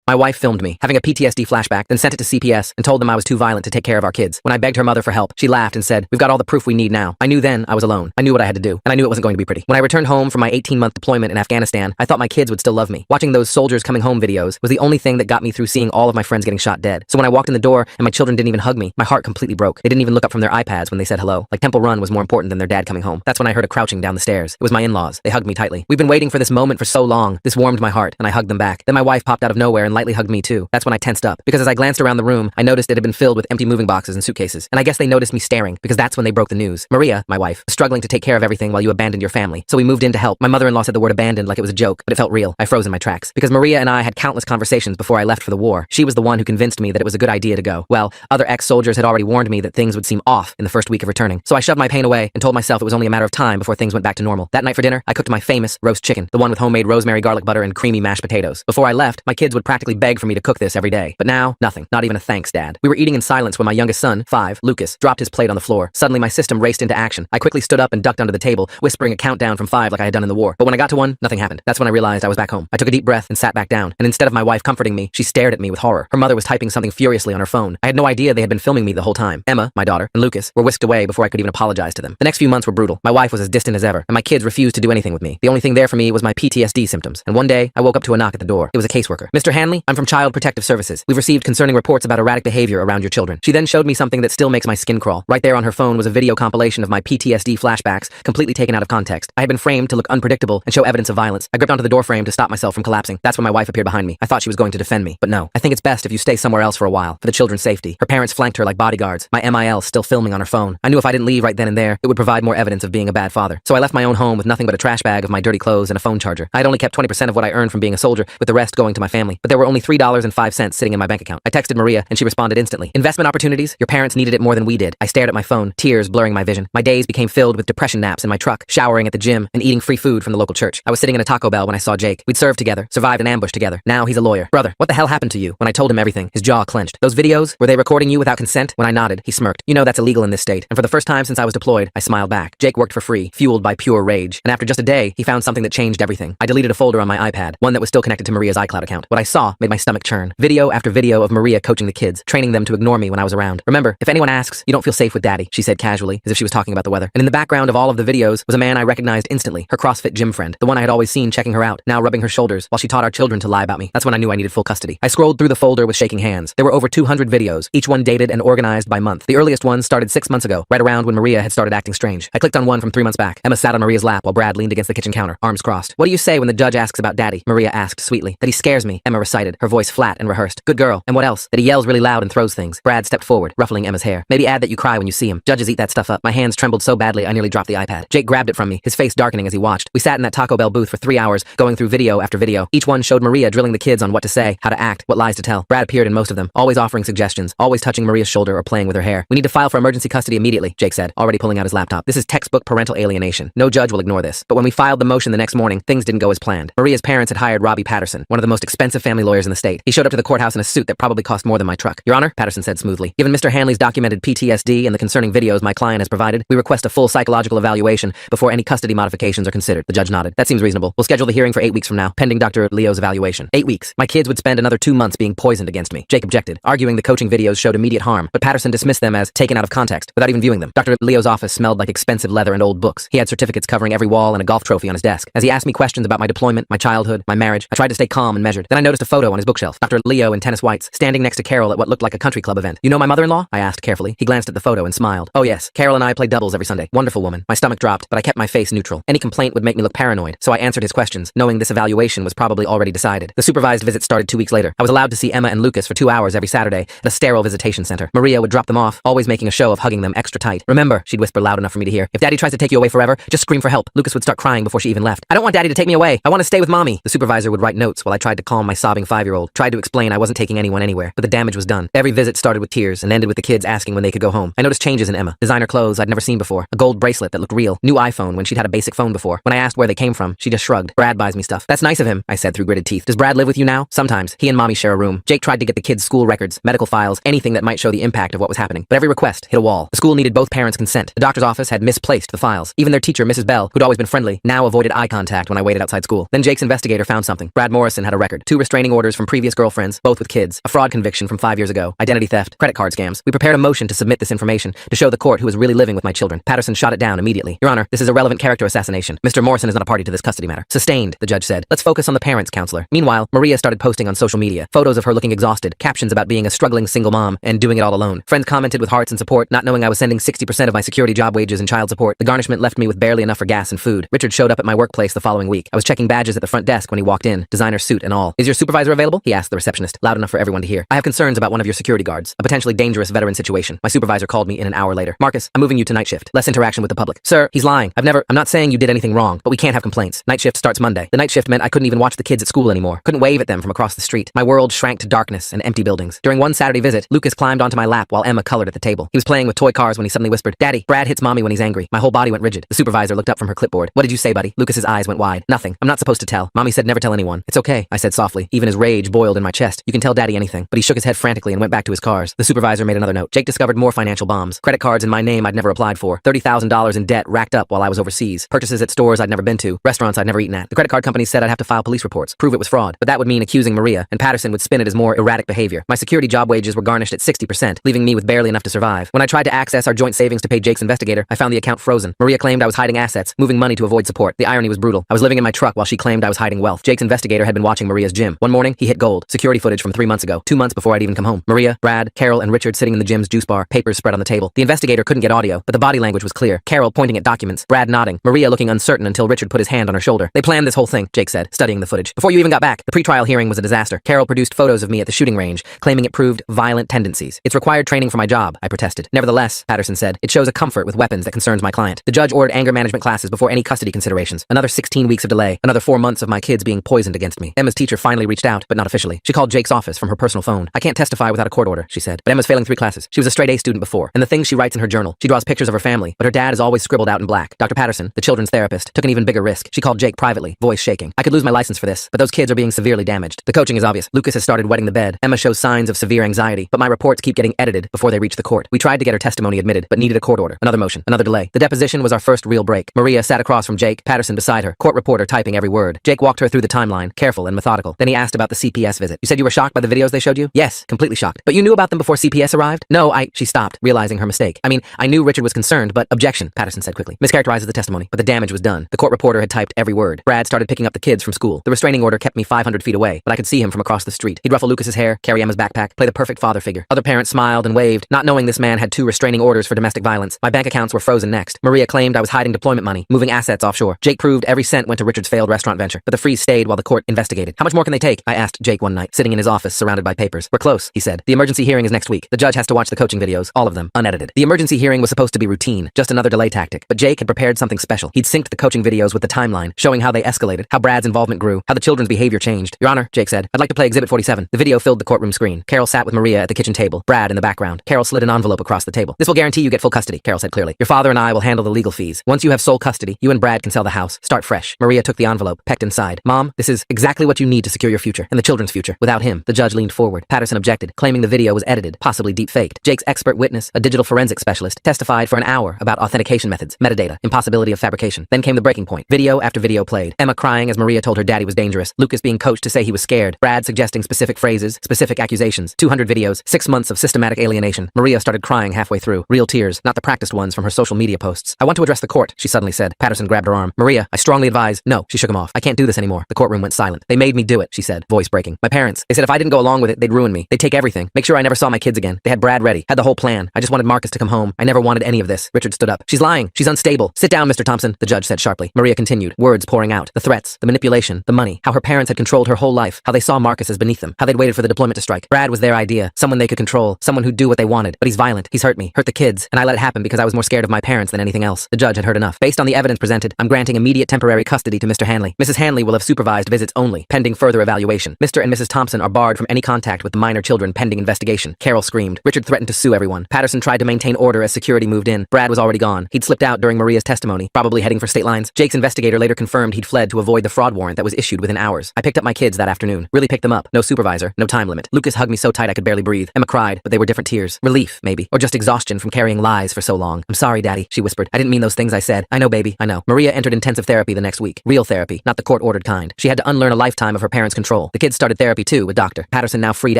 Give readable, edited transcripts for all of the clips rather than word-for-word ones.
My wife filmed me, having a PTSD flashback, then sent it to CPS and told them I was too violent to take care of our kids. When I begged her mother for help, she laughed and said, "We've got all the proof we need now." I knew then I was alone. I knew what I had to do, and I knew it wasn't going to be pretty. When I returned home from my 18-month deployment in Afghanistan, I thought my kids would still love me. Watching those soldiers coming home videos was the only thing that got me through seeing all of my friends getting shot dead. So when I walked in the door and my children didn't even hug me, my heart completely broke. They didn't even look up from their iPads when they said hello. Like Temple Run was more important than their dad coming home. That's when I heard a crouching down the stairs. It was my in-laws. They hugged me tightly. We've been waiting for this moment for so long. This warmed my heart, and I hugged them back. Then my wife popped out of nowhere and lightly hugged me too. That's when I tensed up, because as I glanced around the room, I noticed it had been filled with empty moving boxes and suitcases. And I guess they noticed me staring, because that's when they broke the news. Maria, my wife, was struggling to take care of everything while you abandoned your family. So we moved in to help. My mother-in-law said the word abandoned like it was a joke, but it felt real. I froze in my tracks, because Maria and I had countless conversations before I left for the war. She was the one who convinced me that it was a good idea to go. Well, other ex-soldiers had already warned me that things would seem off in the first week of returning. So I shoved my pain away and told myself it was only a matter of time before things went back to normal. That night for dinner, I cooked my famous roast chicken, the one with homemade rosemary garlic butter and creamy mashed potatoes. Before I left, my kids would practically beg for me to cook this every day. But now, nothing. Not even a thanks, Dad. We were eating in silence when my youngest son, 5, Lucas, dropped his plate on the floor. Suddenly, my system raced into action. I quickly stood up and ducked under the table, whispering a countdown from 5 like I had done in the war. But when I got to 1, nothing happened. That's when I realized I was back home. I took a deep breath and sat back down. And instead of my wife comforting me, she stared at me with horror. Her mother was typing something furiously on her phone. I had no idea they had been filming me the whole time. Emma, my daughter, and Lucas were whisked away before I could even apologize to them. The next few months were brutal. My wife was as distant as ever, and my kids refused to do anything with me. The only thing there for me was my PTSD symptoms. And one day, I woke up to a knock at the door. It was a caseworker. "Mr. Hanley, I'm from Child Protective Services. We've received concerning reports about erratic behavior around your children." She then showed me something that still makes my skin crawl. Right there on her phone was a video compilation of my PTSD flashbacks, completely taken out of context. I had been framed to look unpredictable and show evidence of violence. I gripped onto the door frame to stop myself from collapsing. That's when my wife appeared behind me. I thought she was going to defend me, but no. "I think it's best if you stay somewhere else for a while, for the children's safety." Her parents flanked her like bodyguards, my MIL still filming on her phone. I knew if I didn't leave right then and there, it would provide more evidence of being a bad father. So I left my own home with nothing but a trash bag of my dirty clothes and a phone charger. I had only kept 20% of what I earned from being a soldier, with the rest going to my family. But there were only $3.05 sitting in my bank account. I texted Maria, and she responded instantly. "Investment opportunities? Your parents needed it more than we did." I stared at my phone, tears blurring my vision. My days became filled with depression naps in my truck, showering at the gym, and eating free food from the local church. I was sitting in a Taco Bell when I saw Jake. We'd served together, survived an ambush together. Now he's a lawyer. "Brother, what the hell happened to you?" When I told him everything, his jaw clenched. "Those videos, were they recording you without consent?" When I nodded, he smirked. "You know that's illegal in this state." And for the first time since I was deployed, I smiled back. Jake worked for free, fueled by pure rage. And after just a day, he found something that changed everything. I deleted a folder on my iPad, one that was still connected to Maria's iCloud account. What I saw made my stomach churn. Video after video of Maria coaching the kids, training them to ignore me when I was around. "Remember, if anyone asks, you don't feel safe with Daddy," she said casually, as if she was talking about the weather. And in the background of all of the videos was a man I recognized instantly, her CrossFit gym friend, the one I had always seen checking her out, now rubbing her shoulders while she taught our children to lie about me. That's when I knew I needed full custody. I scrolled through the folder with shaking hands. There were over 200 videos, each one dated and organized by month. The earliest one started 6 months ago, right around when Maria had started acting strange. I clicked on one from 3 months back. Emma sat on Maria's lap while Brad leaned against the kitchen counter, arms crossed. "What do you say when the judge asks about Daddy?" Maria asked sweetly. "That he scares me," Emma recited, her voice flat and rehearsed. "Good girl. And what else?" "That he yells really loud and throws things." Brad stepped forward, ruffling Emma's hair. "Maybe add that you cry when you see him. Judges eat that stuff up." My hands trembled so badly I nearly dropped the iPad. Jake grabbed it from me, his face darkening as he watched. We sat in that Taco Bell booth for 3 hours, going through video after video. Each one showed Maria drilling the kids on what to say, how to act, what lies to tell. Brad appeared in most of them, always offering suggestions, always touching Maria's shoulder or playing with her hair. "We need to file for emergency custody immediately," Jake said, already pulling out his laptop. "This is textbook parental alienation. No judge will ignore this." But when we filed the motion the next morning, things didn't go as planned. Maria's parents had hired Robbie Patterson, one of the most expensive family lawyers in the state. He showed up to the courthouse in a suit that probably cost more than my truck. "Your Honor," Patterson said smoothly, "given Mr. Hanley's documented PTSD and the concerning videos my client has provided, we request a full psychological evaluation before any custody modifications are considered." The judge nodded. "That seems reasonable. We'll schedule the hearing for 8 weeks from now, pending Dr. Leo's evaluation." 8 weeks. My kids would spend another 2 months being poisoned against me. Jake objected, arguing the coaching videos showed immediate harm, but Patterson dismissed them as taken out of context, without even viewing them. Dr. Leo's office smelled like expensive leather and old books. He had certificates covering every wall and a golf trophy on his desk. As he asked me questions about my deployment, my childhood, my marriage, I tried to stay calm and measured. Then I noticed a photo on his bookshelf. Dr. Leo in tennis whites, standing next to Carol at what looked like a country club event. "You know my mother-in-law?" I asked carefully. He glanced at the photo and smiled. "Oh yes, Carol and I play doubles every Sunday. Wonderful woman." My stomach dropped, but I kept my face neutral. Any complaint would make me look paranoid, so I answered his questions, knowing this evaluation was probably already decided. The supervised visit started 2 weeks later. I was allowed to see Emma and Lucas for 2 hours every Saturday at a sterile visitation center. Maria would drop them off, always making a show of hugging them extra tight. "Remember," she'd whisper loud enough for me to hear, "if Daddy tries to take you away forever, just scream for help." Lucas would start crying before she even left. "I don't want Daddy to take me away. I want to stay with Mommy." The supervisor would write notes while I tried to calm my sobbing 5-year-old, tried to explain I wasn't taking anyone anywhere, but the damage was done. Every visit started with tears and ended with the kids asking when they could go home. I noticed changes in Emma. Designer clothes I'd never seen before, a gold bracelet that looked real, new iPhone when she'd had a basic phone before. When I asked where they came from, she just shrugged. "Brad buys me stuff." "That's nice of him," I said through gritted teeth. "Does Brad live with you now?" "Sometimes. He and Mommy share a room." Jake tried to get the kids' school records, medical files, anything that might show the impact of what was happening. But every request hit a wall. The school needed both parents' consent. The doctor's office had misplaced the files. Even their teacher, Mrs. Bell, who'd always been friendly, now avoided eye contact when I waited outside school. Then Jake's investigator found something. Brad Morrison had a record, 2 restraining orders from previous girlfriends, both with kids, a fraud conviction from 5 years ago, identity theft, credit card scams. We prepared a motion to submit this information to show the court who is really living with my children. Patterson shot it down immediately. Your Honor, this is irrelevant character assassination. Mr. Morrison is not a party to this custody matter. Sustained, the judge said. Let's focus on the parents, counselor. Meanwhile, Maria started posting on social media photos of her looking exhausted, captions about being a struggling single mom and doing it all alone. Friends commented with hearts and support, not knowing I was sending 60% of my security job wages and child support. The garnishment left me with barely enough for gas and food. Richard showed up at my workplace the following week. I was checking badges at the front desk when he walked in, designer suit and all. Is your supervisor available? He asked the receptionist, loud enough for everyone to hear. I have concerns about one of your security guards, a potentially dangerous veteran situation. My supervisor called me in an hour later. Marcus, I'm moving you to night shift. Less interaction with the public. Sir, he's lying. I'm not saying you did anything wrong, but we can't have complaints. Night shift starts Monday. The night shift meant I couldn't even watch the kids at school anymore. Couldn't wave at them from across the street. My world shrank to darkness and empty buildings. During one Saturday visit, Lucas climbed onto my lap while Emma colored at the table. He was playing with toy cars when he suddenly whispered, Daddy, Brad hits mommy when he's angry. My whole body went rigid. The supervisor looked up from her clipboard. What did you say, buddy? Lucas's eyes went wide. Nothing. I'm not supposed to tell. Mommy said never tell anyone. It's okay, I said softly. Even his rage boiled in my chest. You can tell Daddy anything. But he shook his head frantically and went back to his cars. The supervisor made another note. Jake discovered more financial bombs. Credit cards in my name I'd never applied for. $30,000 in debt racked up while I was overseas. Purchases at stores I'd never been to. Restaurants I'd never eaten at. The credit card company said I'd have to file police reports. Prove it was fraud. But that would mean accusing Maria, and Patterson would spin it as more erratic behavior. My security job wages were garnished at 60%, leaving me with barely enough to survive. When I tried to access our joint savings to pay Jake's investigator, I found the account frozen. Maria claimed I was hiding assets, moving money to avoid support. The irony was brutal. I was living in my truck while she claimed I was hiding wealth. Jake's investigator had been watching Maria's gym. One morning, he hit gold. Security footage from 3 months ago. 2 months before I'd even come home. Maria, Brad, Carol, and Richard sitting in the gym's juice bar, papers spread on the table. The investigator couldn't get audio, but the body language was clear. Carol pointing at documents, Brad nodding, Maria looking uncertain until Richard put his hand on her shoulder. They planned this whole thing, Jake said, studying the footage. Before you even got back, the pretrial hearing was a disaster. Carol produced photos of me at the shooting range, claiming it proved violent tendencies. It's required training for my job, I protested. Nevertheless, Patterson said, it shows a comfort with weapons that concerns my client. The judge ordered anger management classes before any custody considerations. Another 16 weeks of delay. Another 4 months of my kids being poisoned against me. Emma's teacher finally reached out, but not officially. She called Jake's office from her personal phone. I can't testify without a court order, she said. But Emma's failing 3 classes. She was a straight A student before. And the things she writes in her journal. She draws pictures of her family, but her dad is always scribbled out in black. Dr. Patterson, the children's therapist, took an even bigger risk. She called Jake privately, voice shaking. I could lose my license for this, but those kids are being severely damaged. The coaching is obvious. Lucas has started wetting the bed. Emma shows signs of severe anxiety, but my reports keep getting edited before they reach the court. We tried to get her testimony admitted, but needed a court order. Another motion, another delay. The deposition was our first real break. Maria sat across from Jake, Patterson beside her, court reporter typing every word. Jake walked her through the timeline, careful and methodical. Then he asked about the CPS visit. You said you were shocked by the videos they showed you? Yes, completely shocked. But you knew about them before CPS arrived? No, she stopped, realizing her mistake. I knew Richard was concerned, but objection, Patterson said quickly. Mischaracterizes the testimony, but the damage was done. The court reporter had typed every word. Brad started picking up the kids from school. The restraining order kept me 500 feet away, but I could see him from across the street. He'd ruffle Lucas's hair, carry Emma's backpack, play the perfect father figure. Other parents smiled and waved, not knowing this man had 2 restraining orders for domestic violence. My bank accounts were frozen next. Maria claimed I was hiding deployment money, moving assets offshore. Jake proved every cent went to Richard's failed restaurant venture, but the freeze stayed while the court investigated. How much more can they take? I asked Jake one night, sitting in his office surrounded by papers. We're close, he said. The emergency hearing is next week. The judge has to watch the coaching videos, all of them, unedited. The emergency hearing was supposed to be routine, just another delay tactic, but Jake had prepared something special. He'd synced the coaching videos with the timeline, showing how they escalated, how Brad's involvement grew, how the children's behavior changed. Your Honor, Jake said, I'd like to play Exhibit 47. The video filled the courtroom screen. Carol sat with Maria at the kitchen table, Brad in the background. Carol slid an envelope across the table. This will guarantee you get full custody, Carol said clearly. Your father and I will handle the legal fees. Once you have sole custody, you and Brad can sell the house. Start fresh. Maria took the envelope, pecked inside. Mom, this is exactly what you need to secure your future and the children's future. Without him, the judge leaned forward. Patterson objected, claiming the video was edited, possibly deep-faked. Jake's expert witness, a digital forensic specialist, testified for an hour about authentication methods, metadata, impossibility of fabrication. Then came the breaking point. Video after video played. Emma crying as Maria told her daddy was dangerous. Lucas being coached to say he was scared. Brad suggesting specific phrases, specific accusations. 200 videos, 6 months of systematic alienation. Maria started crying halfway through. Real tears, not the practiced ones from her social media posts. I want to address the court, she suddenly said. Patterson grabbed her arm. Maria, I strongly advise. No, she shook him off. I can't do this anymore. The courtroom went silent. They made me do it, she said, voice breaking. My parents, they said if I didn't go along with it, they'd ruin me. They'd take everything. Make sure I never saw my kids again. They had Brad ready, had the whole plan. I just wanted Marcus to come home. I never wanted any of this. Richard stood up. She's lying. She's unstable. Sit down, Mr. Thompson, the judge said sharply. Maria continued, words pouring out. The threats, the manipulation, the money, how her parents had controlled her whole life, how they saw Marcus as beneath them, how they'd waited for the deployment to strike. Brad was their idea, someone they could control, someone who'd do what they wanted. But he's violent. He's hurt me, hurt the kids, and I let it happen because I was more scared of my parents than anything else. The judge had heard enough. Based on the evidence presented, I'm granting immediate temporary custody to Mr. Hanley. Mrs. Hanley will have supervised visits only, pending further evaluation. Mr. and Mrs. Thompson are barred from any contact with the minor children pending investigation. Carol screamed. Richard threatened to sue everyone. Patterson tried to maintain order as security moved in. Brad was already gone. He'd slipped out during Maria's testimony, probably heading for state lines. Jake's investigator later confirmed he'd fled to avoid the fraud warrant that was issued within hours. I picked up my kids that afternoon. Really picked them up. No supervisor, no time limit. Lucas hugged me so tight I could barely breathe. Emma cried, but they were different tears. Relief, maybe. Or just exhaustion from carrying lies for so long. I'm sorry, Daddy, she whispered. I didn't mean those things I said. I know, baby, I know. Maria entered intensive therapy the next week. Real therapy, not the court-ordered kind. She had to unlearn a lifetime of her parents' control. enroll. The kids started therapy too, with Dr. Patterson now free to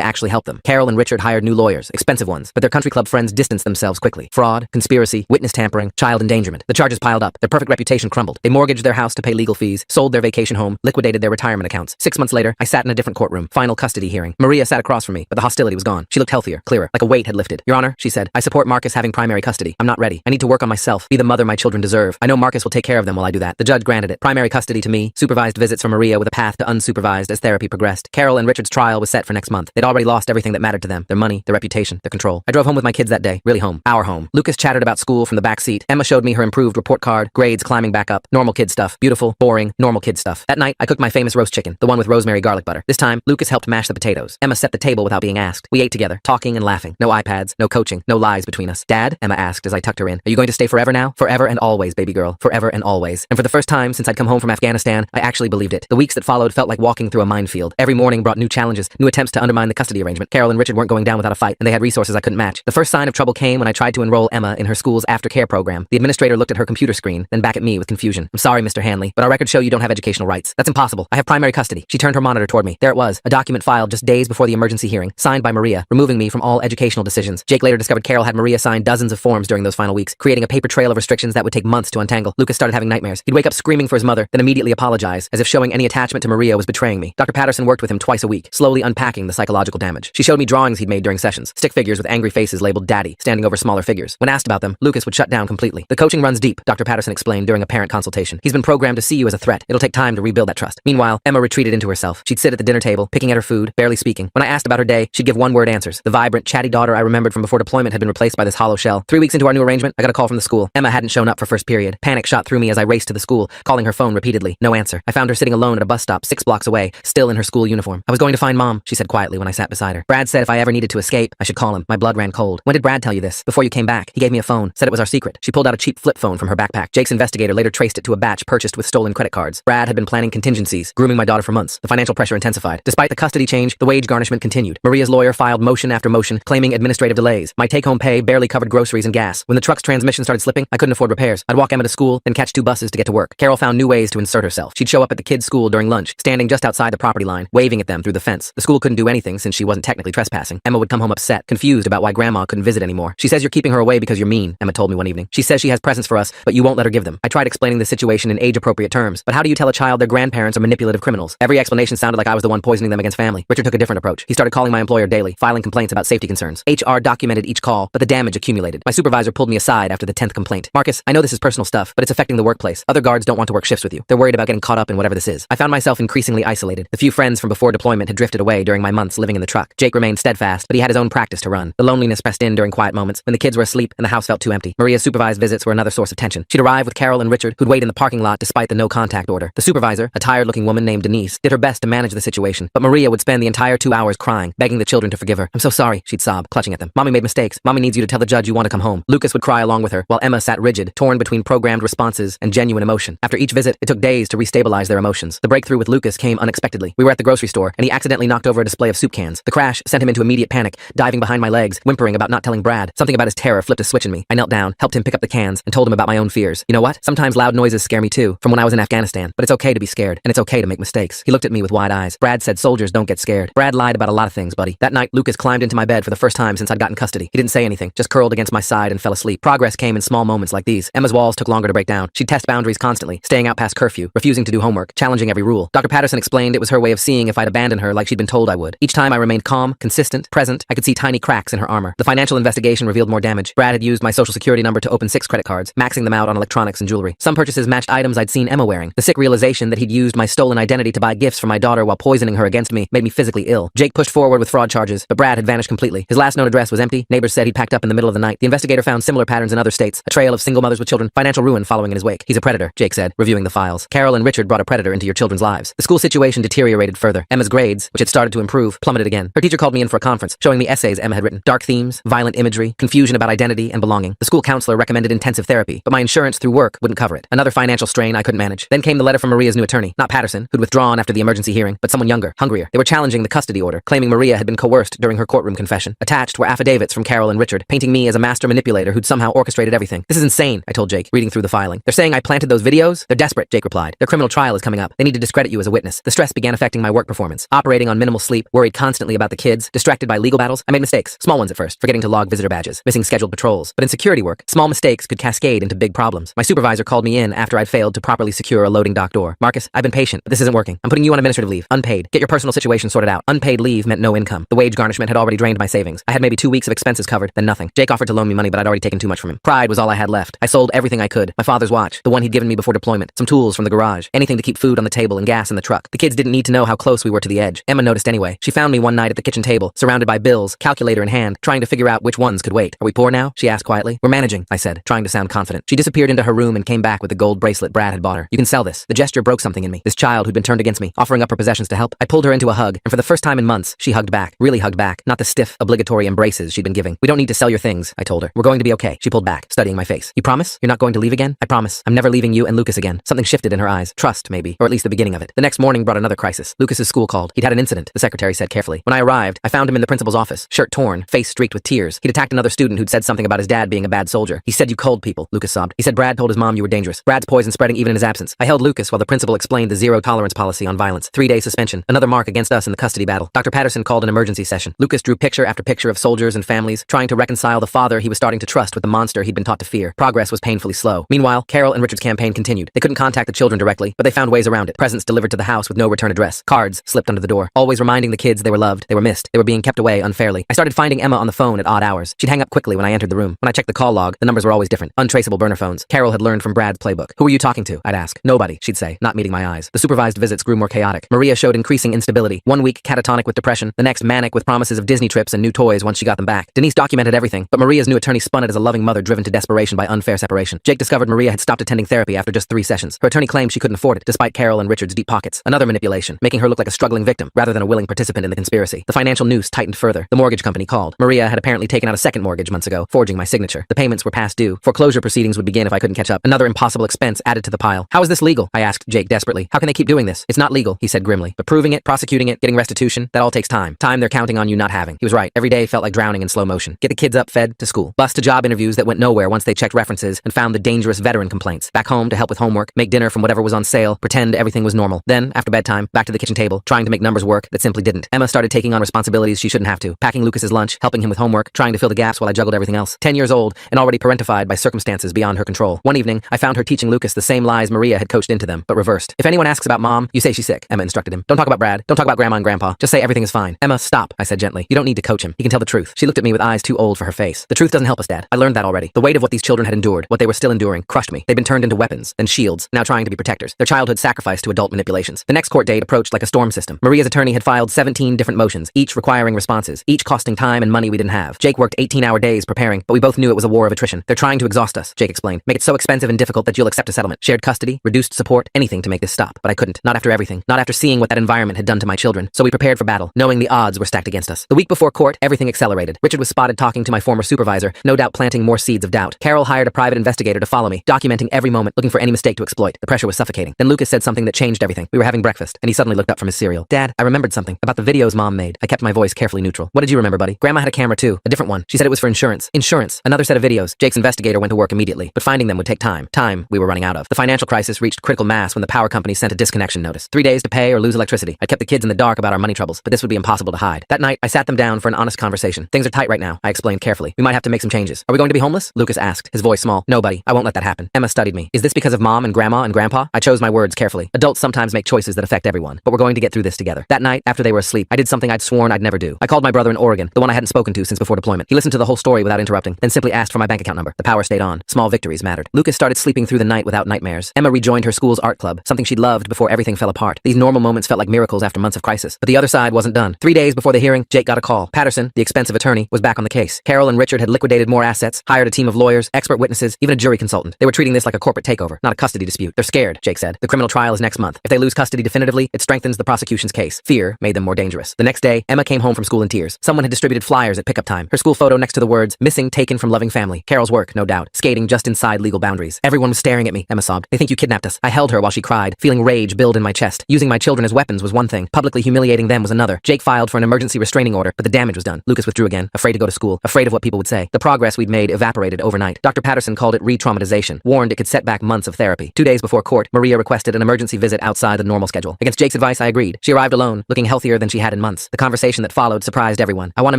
actually help them. Carol and Richard hired new lawyers, expensive ones, but their country club friends distanced themselves quickly. Fraud, conspiracy, witness tampering, child endangerment. The charges piled up. Their perfect reputation crumbled. They mortgaged their house to pay legal fees, sold their vacation home, liquidated their retirement accounts. 6 months later, I sat in a different courtroom. Final custody hearing. Maria sat across from me, but the hostility was gone. She looked healthier, clearer, like a weight had lifted. Your Honor, she said, I support Marcus having primary custody. I'm not ready. I need to work on myself, be the mother my children deserve. I know Marcus will take care of them while I do that. The judge granted it. Primary custody to me, supervised visits for Maria with a path to unsupervised as therapy progressed. Carol and Richard's trial was set for next month. They'd already lost everything that mattered to them. Their money, their reputation, their control. I drove home with my kids that day. Really home. Our home. Lucas chattered about school from the back seat. Emma showed me her improved report card, grades climbing back up, normal kid stuff. Beautiful, boring, normal kid stuff. That night, I cooked my famous roast chicken, the one with rosemary garlic butter. This time, Lucas helped mash the potatoes. Emma set the table without being asked. We ate together, talking and laughing. No iPads, no coaching, no lies between us. Dad, Emma asked as I tucked her in, are you going to stay forever now? Forever and always, baby girl. Forever and always. And for the first time since I'd come home from Afghanistan, I actually believed it. The weeks that followed felt like walking through a minefield. Every morning brought new challenges, new attempts to undermine the custody arrangement. Carol and Richard weren't going down without a fight, and they had resources I couldn't match. The first sign of trouble came when I tried to enroll Emma in her school's aftercare program. The administrator looked at her computer screen, then back at me with confusion. I'm sorry, Mr. Hanley, but our records show you don't have educational rights. That's impossible. I have primary custody. She turned her monitor toward me. There it was, a document filed just days before the emergency hearing, signed by Maria, removing me from all educational decisions. Jake later discovered Carol had Maria sign dozens of forms during those final weeks, creating a paper trail of restrictions that would take months to untangle. Lucas started having nightmares. He'd wake up screaming for his mother, then immediately apologize, as if showing any attachment to Maria was betraying me. Dr. Patterson worked with him twice a week, slowly unpacking the psychological damage. She showed me drawings he'd made during sessions, stick figures with angry faces labeled daddy, standing over smaller figures. When asked about them, Lucas would shut down completely. The coaching runs deep, Dr. Patterson explained during a parent consultation. He's been programmed to see you as a threat. It'll take time to rebuild that trust. Meanwhile, Emma retreated into herself. She'd sit at the dinner table, picking at her food, barely speaking. When I asked about her day, she'd give one-word answers. The vibrant, chatty daughter I remembered from before deployment had been replaced by this hollow shell. 3 weeks into our new arrangement, I got a call from the school. Emma hadn't shown up for first period. Panic shot through me as I raced to the school, calling her phone repeatedly. No answer. I found her sitting alone at a bus stop 6 blocks away, still in her school uniform. I was going to find Mom, she said quietly when I sat beside her. Brad said if I ever needed to escape, I should call him. My blood ran cold. When did Brad tell you this? Before you came back. He gave me a phone, said it was our secret. She pulled out a cheap flip phone from her backpack. Jake's investigator later traced it to a batch purchased with stolen credit cards. Brad had been planning contingencies, grooming my daughter for months. The financial pressure intensified. Despite the custody change, the wage garnishment continued. Maria's lawyer filed motion after motion, claiming administrative delays. My take-home pay barely covered groceries and gas. When the truck's transmission started slipping, I couldn't afford repairs. I'd walk Emma to school, then catch 2 buses to get to work. Carol found new ways to insert herself. She'd show up at the kids' school during lunch, standing just outside the property line, waving at them through the fence. The school couldn't do anything since she wasn't technically trespassing. Emma would come home upset, confused about why Grandma couldn't visit anymore. She says you're keeping her away because you're mean, Emma told me one evening. She says she has presents for us, but you won't let her give them. I tried explaining the situation in age-appropriate terms, but how do you tell a child their grandparents are manipulative criminals? Every explanation sounded like I was the one poisoning them against family. Richard took a different approach. He started calling my employer daily, filing complaints about safety concerns. HR documented each call, but the damage accumulated. My supervisor pulled me aside after the 10th complaint. Marcus, I know this is personal stuff, but it's affecting the workplace. Other guards don't want to work shifts with you. They're worried about getting caught up in whatever this is. I found myself increasingly isolated. The few friends from before deployment had drifted away during my months living in the truck. Jake remained steadfast, but he had his own practice to run. The loneliness pressed in during quiet moments, when the kids were asleep and the house felt too empty. Maria's supervised visits were another source of tension. She'd arrive with Carol and Richard, who'd wait in the parking lot despite the no-contact order. The supervisor, a tired-looking woman named Denise, did her best to manage the situation, but Maria would spend the entire 2 hours crying, begging the children to forgive her. I'm so sorry, she'd sob, clutching at them. Mommy made mistakes. Mommy needs you to tell the judge you want to come home. Lucas would cry along with her, while Emma sat rigid, torn between programmed responses and genuine emotion. After each visit, it took days to restabilize their emotions. The breakthrough with Lucas came unexpectedly. We were at the grocery store, and he accidentally knocked over a display of soup cans. The crash sent him into immediate panic, diving behind my legs, whimpering about not telling Brad. Something about his terror flipped a switch in me. I knelt down, helped him pick up the cans, and told him about my own fears. You know what? Sometimes loud noises scare me too, from when I was in Afghanistan. But it's okay to be scared, and it's okay to make mistakes. He looked at me with wide eyes. Brad said soldiers don't get scared. Brad lied about a lot of things, buddy. That night, Lucas climbed into my bed for the first time since I'd gotten custody. He didn't say anything, just curled against my side and fell asleep. Progress came in small moments like these. Emma's walls took longer to break down. She'd test boundaries constantly, staying out past curfew, refusing to do homework, challenging every rule. Dr. Patterson explained it was her way of seeing if I'd abandon her like she'd been told I would. Each time I remained calm, consistent, present, I could see tiny cracks in her armor. The financial investigation revealed more damage. Brad had used my social security number to open 6 credit cards, maxing them out on electronics and jewelry. Some purchases matched items I'd seen Emma wearing. The sick realization that he'd used my stolen identity to buy gifts for my daughter while poisoning her against me made me physically ill. Jake pushed forward with fraud charges, but Brad had vanished completely. His last known address was empty. Neighbors said he'd packed up in the middle of the night. The investigator found similar patterns in other states, a trail of single mothers with children, financial ruin following in his wake. He's a predator, Jake said, reviewing the files. Carol and Richard brought a predator into your children's lives. The school situation deteriorated further. Emma's grades, which had started to improve, plummeted again. Her teacher called me in for a conference, showing me essays Emma had written. Dark themes, violent imagery, confusion about identity and belonging. The school counselor recommended intensive therapy, but my insurance through work wouldn't cover it. Another financial strain I couldn't manage. Then came the letter from Maria's new attorney, not Patterson, who'd withdrawn after the emergency hearing, but someone younger, hungrier. They were challenging the custody order, claiming Maria had been coerced during her courtroom confession. Attached were affidavits from Carol and Richard, painting me as a master manipulator who'd somehow orchestrated everything. This is insane, I told Jake, reading through the filing. They're saying I planted those videos? They're desperate, Jake replied. Their criminal trial is coming up. They need to discredit you as a witness. The stress began affecting affecting my work performance. Operating on minimal sleep, worried constantly about the kids, distracted by legal battles. I made mistakes, small ones at first, forgetting to log visitor badges, missing scheduled patrols. But in security work, small mistakes could cascade into big problems. My supervisor called me in after I'd failed to properly secure a loading dock door. Marcus, I've been patient, but this isn't working. I'm putting you on administrative leave, unpaid. Get your personal situation sorted out. Unpaid leave meant no income. The wage garnishment had already drained my savings. I had maybe 2 weeks of expenses covered, then nothing. Jake offered to loan me money, but I'd already taken too much from him. Pride was all I had left. I sold everything I could. My father's watch, the one he'd given me before deployment, some tools from the garage, anything to keep food on the table and gas in the truck. The kids didn't need to know how close we were to the edge. Emma noticed anyway. She found me one night at the kitchen table, surrounded by bills, calculator in hand, trying to figure out which ones could wait. Are we poor now? She asked quietly. We're managing, I said, trying to sound confident. She disappeared into her room and came back with the gold bracelet Brad had bought her. You can sell this. The gesture broke something in me. This child who'd been turned against me, offering up her possessions to help. I pulled her into a hug, and for the first time in months, she hugged back. Really hugged back. Not the stiff, obligatory embraces she'd been giving. We don't need to sell your things, I told her. We're going to be okay. She pulled back, studying my face. You promise? You're not going to leave again? I promise. I'm never leaving you and Lucas again. Something shifted in her eyes. Trust, maybe. Or at least the beginning of it. The next morning brought another crisis. Lucas's school called. He'd had an incident, the secretary said carefully. When I arrived, I found him in the principal's office, shirt torn, face streaked with tears. He'd attacked another student who'd said something about his dad being a bad soldier. He said you cold people, Lucas sobbed. He said Brad told his mom you were dangerous. Brad's poison spreading even in his absence. I held Lucas while the principal explained the zero tolerance policy on violence. 3-day suspension. Another mark against us in the custody battle. Dr. Patterson called an emergency session. Lucas drew picture after picture of soldiers and families, trying to reconcile the father he was starting to trust with the monster he'd been taught to fear. Progress was painfully slow. Meanwhile, Carol and Richard's campaign continued. They couldn't contact the children directly, but they found ways around it. Presents delivered to the house with no return address. Cards slipped under the door, always reminding the kids they were loved, they were missed, they were being kept away unfairly. I started finding Emma on the phone at odd hours. She'd hang up quickly when I entered the room. When I checked the call log, the numbers were always different. Untraceable burner phones. Carol had learned from Brad's playbook. Who were you talking to? I'd ask. Nobody, she'd say, not meeting my eyes. The supervised visits grew more chaotic. Maria showed increasing instability. 1 week catatonic with depression, the next manic with promises of Disney trips and new toys once she got them back. Denise documented everything, but Maria's new attorney spun it as a loving mother driven to desperation by unfair separation. Jake discovered Maria had stopped attending therapy after just 3 sessions. Her attorney claimed she couldn't afford it, despite Carol and Richard's deep pockets. Another manipulation, making her look like a struggling victim rather than a willing participant in the conspiracy. The financial noose tightened further. The mortgage company called. Maria had apparently taken out a second mortgage months ago, forging my signature. The payments were past due. Foreclosure proceedings would begin if I couldn't catch up. Another impossible expense added to the pile. How is this legal? I asked Jake desperately. How can they keep doing this? It's not legal, he said grimly. But proving it, prosecuting it, getting restitution, that all takes time. Time they're counting on you not having. He was right. Every day felt like drowning in slow motion. Get the kids up, fed, to school. Bus to job interviews that went nowhere once they checked references and found the dangerous veteran complaints. Back home to help with homework, make dinner from whatever was on sale, pretend everything was normal. Then, after bedtime, back to the kitchen table, trying to make numbers work that simply didn't. Emma started taking on responsibilities she shouldn't have to. Packing Lucas's lunch, helping him with homework, trying to fill the gaps while I juggled everything else. 10 years old and already parentified by circumstances beyond her control. One evening, I found her teaching Lucas the same lies Maria had coached into them, but reversed. If anyone asks about mom, you say she's sick, Emma instructed him. Don't talk about Brad. Don't talk about grandma and grandpa. Just say everything is fine. Emma, stop, I said gently. You don't need to coach him. He can tell the truth. She looked at me with eyes too old for her face. The truth doesn't help us, Dad. I learned that already. The weight of what these children had endured, what they were still enduring, crushed me. They'd been turned into weapons, then shields, now trying to be protectors. Their childhood sacrificed to adult manipulations. The next court date approached like a storm system. Maria's attorney had filed 17 different motions, each requiring responses, each costing time and money we didn't have. Jake worked 18-hour days preparing, but we both knew it was a war of attrition. They're trying to exhaust us, Jake explained. Make it so expensive and difficult that you'll accept a settlement. Shared custody, reduced support, anything to make this stop. But I couldn't. Not after everything. Not after seeing what that environment had done to my children. So we prepared for battle, knowing the odds were stacked against us. The week before court, everything accelerated. Richard was spotted talking to my former supervisor, no doubt planting more seeds of doubt. Carol hired a private investigator to follow me, documenting every moment, looking for any mistake to exploit. The pressure was suffocating. Then Lucas said something that changed everything. We were having breakfast, and he suddenly looked up from his cereal. Dad, I remembered something about the videos Mom made. I kept my voice carefully neutral. What did you remember, buddy? Grandma had a camera too, a different one. She said it was for insurance. Insurance. Another set of videos. Jake's investigator went to work immediately, but finding them would take time. Time we were running out of. The financial crisis reached critical mass when the power company sent a disconnection notice. 3 days to pay or lose electricity. I kept the kids in the dark about our money troubles, but this would be impossible to hide. That night, I sat them down for an honest conversation. Things are tight right now, I explained carefully. We might have to make some changes. Are we going to be homeless? Lucas asked, his voice small. No, buddy, I won't let that happen. Emma studied me. Is this because of Mom and Grandma and Grandpa? I chose my words carefully. Adults sometimes make choices that affect everyone, but we're going to get through this together. That night, after they were asleep, I did something I'd sworn I'd never do. I called my brother in Oregon, the one I hadn't spoken to since before deployment. He listened to the whole story without interrupting, then simply asked for my bank account number. The power stayed on. Small victories mattered. Lucas started sleeping through the night without nightmares. Emma rejoined her school's art club, something she'd loved before everything fell apart. These normal moments felt like miracles after months of crisis. But the other side wasn't done. 3 days before the hearing, Jake got a call. Patterson, the expensive attorney, was back on the case. Carol and Richard had liquidated more assets, hired a team of lawyers, expert witnesses, even a jury consultant. They were treating this like a corporate takeover, not a custody dispute. They're scared, Jake said. The criminal trial is next month. If they lose custody definitively, it strengthens the prosecution's case. Fear made them more dangerous. The next day, Emma came home from school in tears. Someone had distributed flyers at pickup time. Her school photo next to the words, missing taken from loving family. Carol's work, no doubt. Skating just inside legal boundaries. Everyone was staring at me, Emma sobbed. They think you kidnapped us. I held her while she cried, feeling rage build in my chest. Using my children as weapons was one thing. Publicly humiliating them was another. Jake filed for an emergency restraining order, but the damage was done. Lucas withdrew again, afraid to go to school, afraid of what people would say. The progress we'd made evaporated overnight. Dr. Patterson called it re-traumatization, warned it could set back months of therapy. 2 days before court, Maria requested an emergency visit outside the normal schedule. Against Jake's advice, advice, I agreed. She arrived alone, looking healthier than she had in months. The conversation that followed surprised everyone. I want to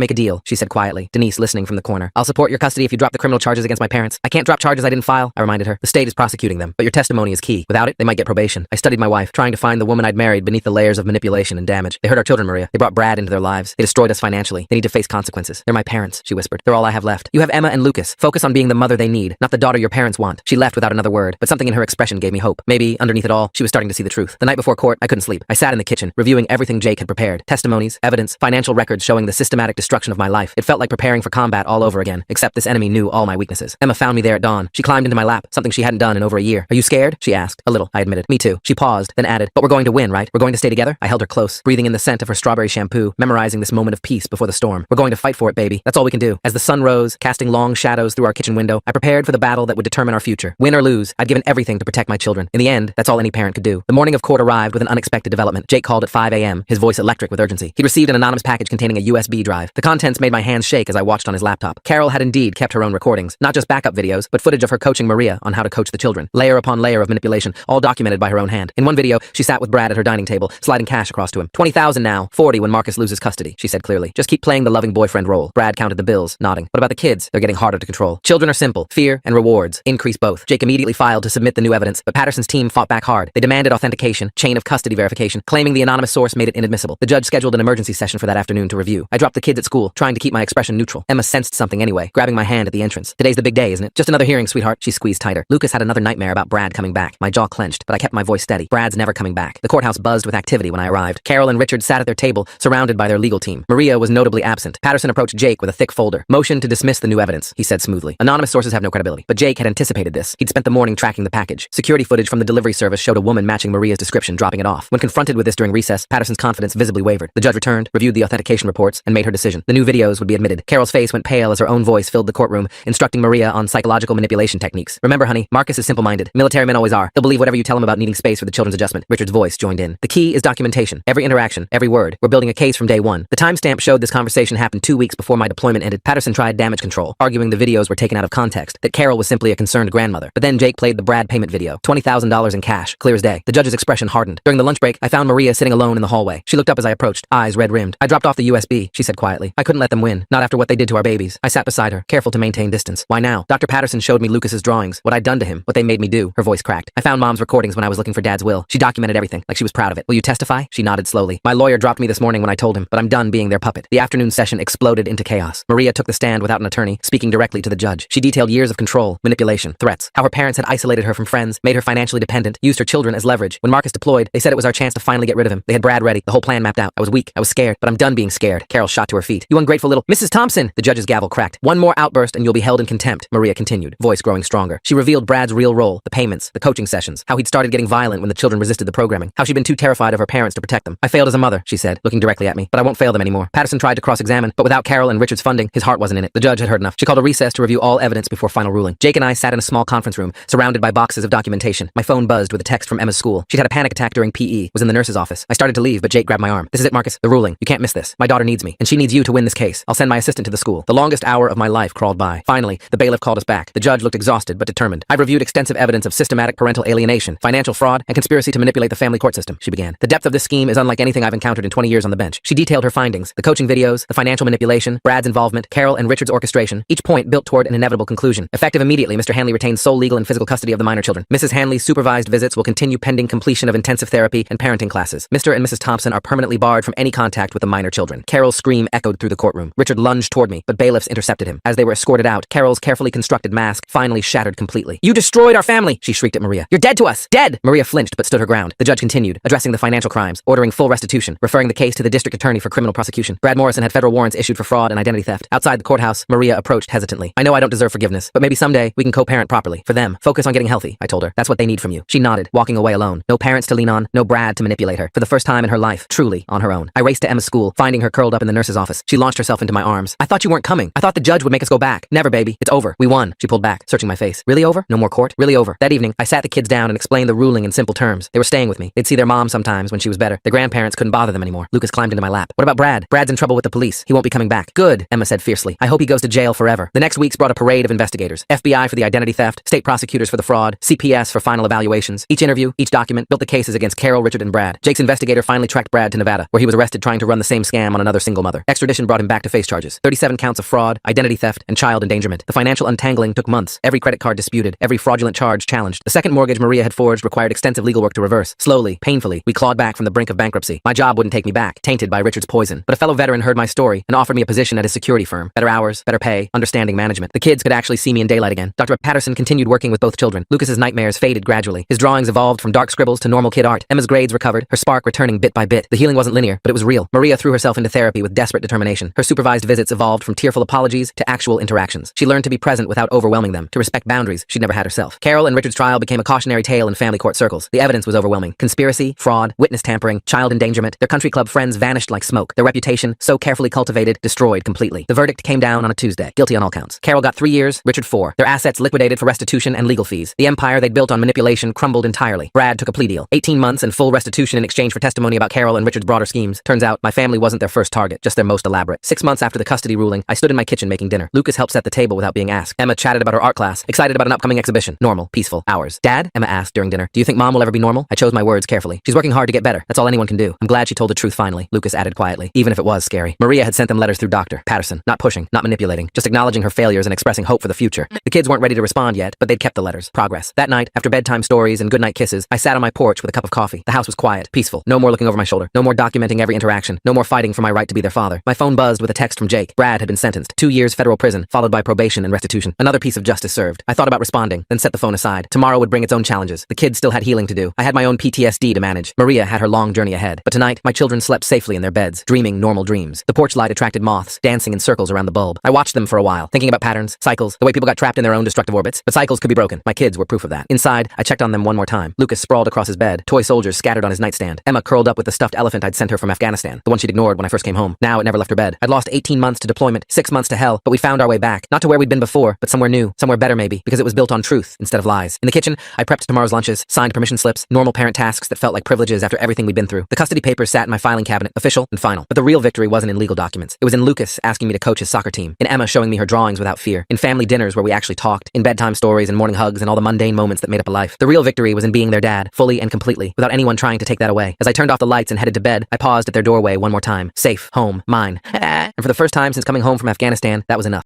make a deal, she said quietly, Denise listening from the corner. I'll support your custody if you drop the criminal charges against my parents. I can't drop charges I didn't file, I reminded her. The state is prosecuting them, but your testimony is key. Without it, they might get probation. I studied my wife, trying to find the woman I'd married beneath the layers of manipulation and damage. They hurt our children, Maria. They brought Brad into their lives. They destroyed us financially. They need to face consequences. They're my parents, she whispered. They're all I have left. You have Emma and Lucas. Focus on being the mother they need, not the daughter your parents want. She left without another word, but something in her expression gave me hope. Maybe, underneath it all, she was starting to see the truth. The night before court, I couldn't sleep. I sat in the kitchen, reviewing everything Jake had prepared. Testimonies, evidence, financial records showing the systematic destruction of my life. It felt like preparing for combat all over again, except this enemy knew all my weaknesses. Emma found me there at dawn. She climbed into my lap, something she hadn't done in over a year. Are you scared? She asked. A little, I admitted. Me too. She paused, then added, but we're going to win, right? We're going to stay together? I held her close, breathing in the scent of her strawberry shampoo, memorizing this moment of peace before the storm. We're going to fight for it, baby. That's all we can do. As the sun rose, casting long shadows through our kitchen window, I prepared for the battle that would determine our future. Win or lose, I'd given everything to protect my children. In the end, that's all any parent could do. The morning of court arrived with an unexpected development. Jake called at 5 a.m., his voice electric with urgency. He'd received an anonymous package containing a USB drive. The contents made my hands shake as I watched on his laptop. Carol had indeed kept her own recordings, not just backup videos, but footage of her coaching Maria on how to coach the children. Layer upon layer of manipulation, all documented by her own hand. In one video, she sat with Brad at her dining table, sliding cash across to him. 20,000 now, 40 when Marcus loses custody, she said clearly. Just keep playing the loving boyfriend role. Brad counted the bills, nodding. What about the kids? They're getting harder to control. Children are simple. Fear and rewards. Increase both. Jake immediately filed to submit the new evidence, but Patterson's team fought back hard. They demanded authentication, chain of custody verification, claiming the anonymous source made it inadmissible. The judge scheduled an emergency session for that afternoon to review. I dropped the kids at school, trying to keep my expression neutral. Emma sensed something anyway, grabbing my hand at the entrance. Today's the big day, isn't it? Just another hearing, sweetheart. She squeezed tighter. Lucas had another nightmare about Brad coming back. My jaw clenched, but I kept my voice steady. Brad's never coming back. The courthouse buzzed with activity when I arrived. Carol and Richard sat at their table, surrounded by their legal team. Maria was notably absent. Patterson approached Jake with a thick folder. Motion to dismiss the new evidence, he said smoothly. Anonymous sources have no credibility. But Jake had anticipated this. He'd spent the morning tracking the package. Security footage from the delivery service showed a woman matching Maria's description, dropping it off. When confronted with this during recess, Patterson's confidence visibly wavered. The judge returned, reviewed the authentication reports, and made her decision. The new videos would be admitted. Carol's face went pale as her own voice filled the courtroom, instructing Maria on psychological manipulation techniques. Remember, honey, Marcus is simple-minded. Military men always are. He'll believe whatever you tell him about needing space for the children's adjustment. Richard's voice joined in. The key is documentation. Every interaction, every word. We're building a case from day one. The timestamp showed this conversation happened 2 weeks before my deployment ended. Patterson tried damage control, arguing the videos were taken out of context, that Carol was simply a concerned grandmother. But then Jake played the Brad payment video. $20,000 in cash, clear as day. The judge's expression hardened. During the lunch break, I found Maria sitting alone in the hallway. She looked up as I approached, eyes red-rimmed. I dropped off the USB, she said quietly. I couldn't let them win, not after what they did to our babies. I sat beside her, careful to maintain distance. Why now? Dr. Patterson showed me Lucas's drawings, what I'd done to him, what they made me do. Her voice cracked. I found Mom's recordings when I was looking for Dad's will. She documented everything, like she was proud of it. Will you testify? She nodded slowly. My lawyer dropped me this morning when I told him, but I'm done being their puppet. The afternoon session exploded into chaos. Maria took the stand without an attorney, speaking directly to the judge. She detailed years of control, manipulation, threats, how her parents had isolated her from friends, made her financially dependent, used her children as leverage. When Marcus deployed, they said it was our chance to finally get rid of him. They had Brad ready, the whole plan mapped out. I was weak, I was scared, but I'm done being scared. Carol shot to her feet. You ungrateful little— Mrs. Thompson! The judge's gavel cracked. One more outburst and you'll be held in contempt, Maria continued, voice growing stronger. She revealed Brad's real role, the payments, the coaching sessions, how he'd started getting violent when the children resisted the programming, how she'd been too terrified of her parents to protect them. I failed as a mother, she said, looking directly at me, but I won't fail them anymore. Patterson tried to cross-examine, but without Carol and Richard's funding, his heart wasn't in it. The judge had heard enough. She called a recess to review all evidence before final ruling. Jake and I sat in a small conference room, surrounded by boxes of documentation. My phone buzzed with a text from Emma's school. She'd had a panic attack during PE, was in the nurse's office. I started to leave, but Jake grabbed my arm. This is it, Marcus. The ruling. You can't miss this. My daughter needs me, and she needs you to win this case. I'll send my assistant to the school. The longest hour of my life crawled by. Finally, the bailiff called us back. The judge looked exhausted, but determined. I've reviewed extensive evidence of systematic parental alienation, financial fraud, and conspiracy to manipulate the family court system, she began. The depth of this scheme is unlike anything I've encountered in 20 years on the bench. She detailed her findings, the coaching videos, the financial manipulation, Brad's involvement, Carol and Richard's orchestration, each point built toward an inevitable conclusion. Effective immediately, Mr. Hanley retains sole legal and physical custody of the minor children. Mrs. Hanley's supervised visits will continue pending completion of intensive therapy and parenting classes. Mr. and Mrs. Thompson are permanently barred from any contact with the minor children. Carol's scream echoed through the courtroom. Richard lunged toward me, but bailiffs intercepted him. As they were escorted out, Carol's carefully constructed mask finally shattered completely. You destroyed our family, she shrieked at Maria. You're dead to us! Dead! Maria flinched but stood her ground. The judge continued, addressing the financial crimes, ordering full restitution, referring the case to the district attorney for criminal prosecution. Brad Morrison had federal warrants issued for fraud and identity theft. Outside the courthouse, Maria approached hesitantly. I know I don't deserve forgiveness, but maybe someday we can co-parent properly. For them, focus on getting healthy, I told her. That's what they need from you. She nodded, walking away alone. No parents to lean on, no Brad to manipulate her. For the first time in her life, truly on her own. I raced to Emma's school, finding her curled up in the nurse's office. She launched herself into my arms. I thought you weren't coming. I thought the judge would make us go back. Never, baby. It's over. We won. She pulled back, searching my face. Really over? No more court? Really over. That evening, I sat the kids down and explained the ruling in simple terms. They were staying with me. They'd see their mom sometimes when she was better. The grandparents couldn't bother them anymore. Lucas climbed into my lap. What about Brad? Brad's in trouble with the police. He won't be coming back. Good, Emma said fiercely. I hope he goes to jail forever. The next weeks brought a parade of investigators. FBI for the identity theft, state prosecutors for the fraud, CPS for final evaluations. Each interview, each document built the cases against Carol, Richard, and and Brad. Jake's investigator finally tracked Brad to Nevada, where he was arrested trying to run the same scam on another single mother. Extradition brought him back to face charges. 37 counts of fraud, identity theft, and child endangerment. The financial untangling took months. Every credit card disputed, every fraudulent charge challenged. The second mortgage Maria had forged required extensive legal work to reverse. Slowly, painfully, we clawed back from the brink of bankruptcy. My job wouldn't take me back, tainted by Richard's poison. But a fellow veteran heard my story and offered me a position at his security firm. Better hours, better pay, understanding management. The kids could actually see me in daylight again. Dr. Patterson continued working with both children. Lucas's nightmares faded gradually. His drawings evolved from dark scribbles to normal kid art. Emma's grades recovered, her spark returning bit by bit. The healing wasn't linear, but it was real. Maria threw herself into therapy with desperate determination. Her supervised visits evolved from tearful apologies to actual interactions. She learned to be present without overwhelming them, to respect boundaries she'd never had herself. Carol and Richard's trial became a cautionary tale in family court circles. The evidence was overwhelming. Conspiracy, fraud, witness tampering, child endangerment. Their country club friends vanished like smoke. Their reputation, so carefully cultivated, destroyed completely. The verdict came down on a Tuesday. Guilty on all counts. Carol got 3 years, Richard 4. Their assets liquidated for restitution and legal fees. The empire they'd built on manipulation crumbled entirely. Brad took a plea deal. 18 months and full restitution in exchange for testimony about Carol and Richard's broader schemes. Turns out, my family wasn't their first target, just their most elaborate. 6 months after the custody ruling, I stood in my kitchen making dinner. Lucas helped set the table without being asked. Emma chatted about her art class, excited about an upcoming exhibition. Normal, peaceful, hours. Dad? Emma asked during dinner. Do you think Mom will ever be normal? I chose my words carefully. She's working hard to get better. That's all anyone can do. I'm glad she told the truth finally, Lucas added quietly, even if it was scary. Maria had sent them letters through Dr. Patterson. Not pushing, not manipulating, just acknowledging her failures and expressing hope for the future. The kids weren't ready to respond yet, but they'd kept the letters. Progress. That night, after bedtime stories and goodnight kisses, I sat on my porch with a cup of coffee. The house was quiet, peaceful. No more looking over my shoulder. No more documenting every interaction. No more fighting for my right to be their father. My phone buzzed with a text from Jake. Brad had been sentenced. 2 years federal prison, followed by probation and restitution. Another piece of justice served. I thought about responding, then set the phone aside. Tomorrow would bring its own challenges. The kids still had healing to do. I had my own PTSD to manage. Maria had her long journey ahead. But tonight, my children slept safely in their beds, dreaming normal dreams. The porch light attracted moths, dancing in circles around the bulb. I watched them for a while, thinking about patterns, cycles, the way people got trapped in their own destructive orbits. But cycles could be broken. My kids were proof of that. Inside, I checked on them one more time. Lucas sprawled across his bed, toy soldiers scattered on his nightstand. Emma curled up with the stuffed elephant I'd sent her from Afghanistan, the one she'd ignored when I first came home. Now it never left her bed. I'd lost 18 months to deployment, 6 months to hell, but we found our way back. Not to where we'd been before, but somewhere new, somewhere better maybe, because it was built on truth instead of lies. In the kitchen, I prepped tomorrow's lunches, signed permission slips, normal parent tasks that felt like privileges after everything we'd been through. The custody papers sat in my filing cabinet, official and final. But the real victory wasn't in legal documents. It was in Lucas asking me to coach his soccer team, in Emma showing me her drawings without fear, in family dinners where we actually talked, in bedtime stories and morning hugs and all the mundane moments that made up a life. The real victory was in being their dad, fully and completely, without anyone trying to take that away. As I turned off the lights and headed to bed, I paused at their doorway one more time. Safe, home, mine. And for the first time since coming home from Afghanistan, that was enough.